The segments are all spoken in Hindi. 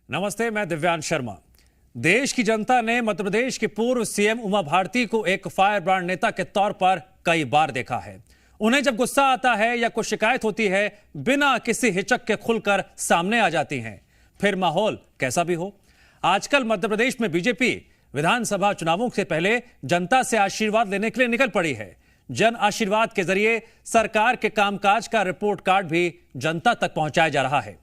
नमस्ते, मैं दिव्यांश शर्मा। देश की जनता ने मध्य प्रदेश की पूर्व सीएम उमा भारती को एक फायर ब्रांड नेता के तौर पर कई बार देखा है। उन्हें जब गुस्सा आता है या कोई शिकायत होती है, बिना किसी हिचक के खुलकर सामने आ जाती हैं, फिर माहौल कैसा भी हो। आजकल मध्य प्रदेश में बीजेपी विधानसभा चुनावों से पहले जनता से आशीर्वाद लेने के लिए निकल पड़ी है। जन आशीर्वाद के जरिए सरकार के कामकाज का रिपोर्ट कार्ड भी जनता तक पहुंचाया जा रहा है।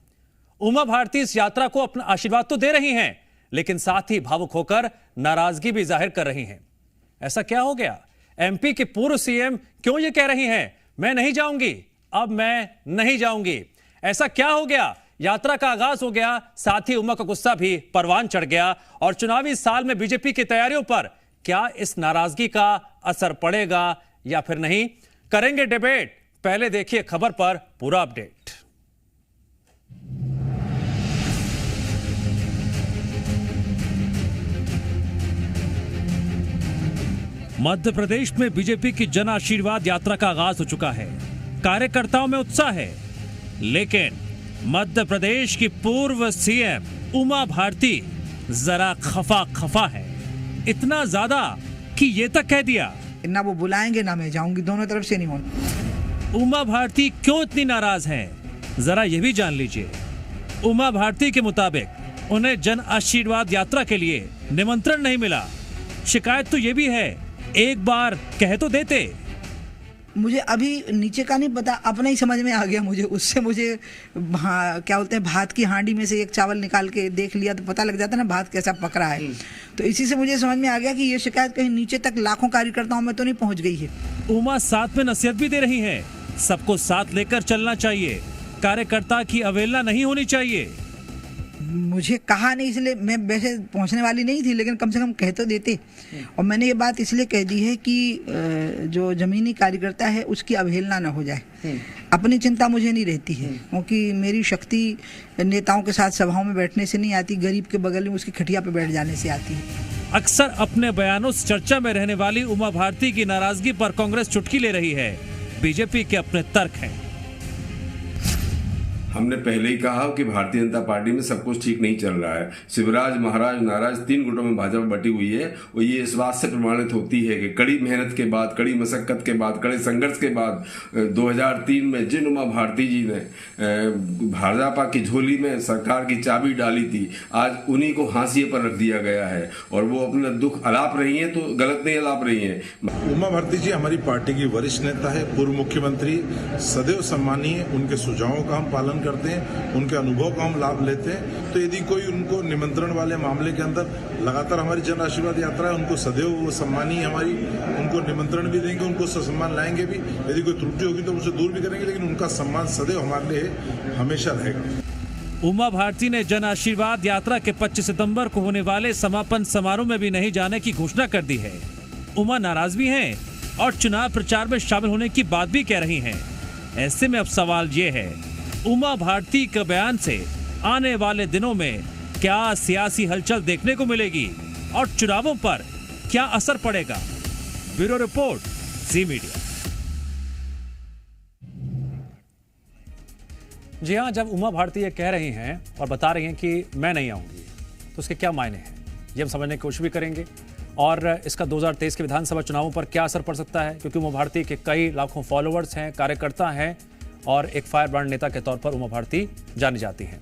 उमा भारती इस यात्रा को अपना आशीर्वाद तो दे रही हैं, लेकिन साथ ही भावुक होकर नाराजगी भी जाहिर कर रही हैं। ऐसा क्या हो गया? एमपी के पूर्व सीएम क्यों ये कह रही हैं, मैं नहीं जाऊंगी, अब मैं नहीं जाऊंगी? ऐसा क्या हो गया? यात्रा का आगाज हो गया, साथ ही उमा का गुस्सा भी परवान चढ़ गया। और चुनावी साल में बीजेपी की तैयारियों पर क्या इस नाराजगी का असर पड़ेगा या फिर नहीं? करेंगे डिबेट। पहले देखिए खबर पर पूरा अपडेट। मध्य प्रदेश में बीजेपी की जन आशीर्वाद यात्रा का आगाज हो चुका है। कार्यकर्ताओं में उत्साह है, लेकिन मध्य प्रदेश की पूर्व सीएम उमा भारती जरा खफा है। इतना ज्यादा कि ये तक कह दिया, ना वो बुलाएंगे ना मैं जाऊंगी, दोनों तरफ से नहीं होना। उमा भारती क्यों इतनी नाराज हैं? जरा ये भी जान लीजिए। उमा भारती के मुताबिक उन्हें जन आशीर्वाद यात्रा के लिए निमंत्रण नहीं मिला। शिकायत तो ये भी है, एक बार कह तो देते। मुझे अभी नीचे का नहीं पता, अपना ही समझ में आ गया। मुझे उससे क्या बोलते हैं, भात की हांडी में से एक चावल निकाल के देख लिया तो पता लग जाता ना भात कैसा पक रहा है। तो इसी से मुझे समझ में आ गया कि ये शिकायत कहीं नीचे तक लाखों कार्यकर्ताओं में तो नहीं पहुंच गई है। उमा साथ में नसीहत भी दे रही हैं, सबको साथ लेकर चलना चाहिए, कार्यकर्ता की अवहेलना नहीं होनी चाहिए। मुझे कहा नहीं, इसलिए मैं वैसे पहुंचने वाली नहीं थी, लेकिन कम से कम कह तो देते। और मैंने ये बात इसलिए कह दी है कि जो जमीनी कार्यकर्ता है उसकी अवहेलना ना हो जाए। अपनी चिंता मुझे नहीं रहती है, क्योंकि मेरी शक्ति नेताओं के साथ सभाओं में बैठने से नहीं आती, गरीब के बगल में उसकी खटिया पे बैठ जाने से आती है। अक्सर अपने बयानों से चर्चा में रहने वाली उमा भारती की नाराजगी पर कांग्रेस चुटकी ले रही है। बीजेपी के अपने तर्क हैं। हमने पहले ही कहा कि भारतीय जनता पार्टी में सब कुछ ठीक नहीं चल रहा है। शिवराज, महाराज, नाराज 3 गुटों में भाजपा बटी हुई है। और ये इस बात से प्रमाणित होती है कि कड़ी मेहनत के बाद, कड़ी मशक्कत के बाद, कड़े संघर्ष के बाद 2003 में जिन उमा भारती जी ने भाजपा की झोली में सरकार की चाबी डाली थी, आज उन्हीं को हाशिए पर रख दिया गया है। और वो अपना दुख अलाप रही है, तो गलत नहीं अलाप रही है। उमा भारती जी हमारी पार्टी की वरिष्ठ नेता है, पूर्व मुख्यमंत्री, सदैव सम्मानीय। उनके सुझावों का हम पालन करते हैं, उनके अनुभव का हम लाभ लेते हैं। तो यदि कोई उनको निमंत्रण वाले मामले के अंदर, लगातार हमारी जन आशीर्वाद यात्रा है, उनको सदैव वो सम्मानीय हमारी, उनको निमंत्रण भी देंगे, उनको सम्मान लाएंगे भी। यदि कोई त्रुटि होगी तो उसे दूर भी करेंगे, लेकिन उनका सम्मान सदैव हमारे लिए हमेशा रहेगा। उमा भारती ने जन आशीर्वाद यात्रा के 25 सितंबर को होने वाले समापन समारोह में भी नहीं जाने की घोषणा कर दी है। उमा नाराज भी हैं और चुनाव प्रचार में शामिल होने की बात भी कह रही हैं। ऐसे में अब सवाल ये है, उमा भारती के बयान से आने वाले दिनों में क्या सियासी हलचल देखने को मिलेगी और चुनावों पर क्या असर पड़ेगा? ब्यूरो रिपोर्ट, जी मीडिया। जी हां, जब उमा भारती ये कह रही हैं और बता रही हैं कि मैं नहीं आऊंगी, तो उसके क्या मायने हैं, ये हम समझने की कोशिश भी करेंगे। और इसका 2023 के विधानसभा चुनावों पर क्या असर पड़ सकता है, क्योंकि उमा भारती के कई लाखों फॉलोअर्स हैं, कार्यकर्ता हैं और एक फायर ब्रांड नेता के तौर पर उमा भारती जानी जाती हैं।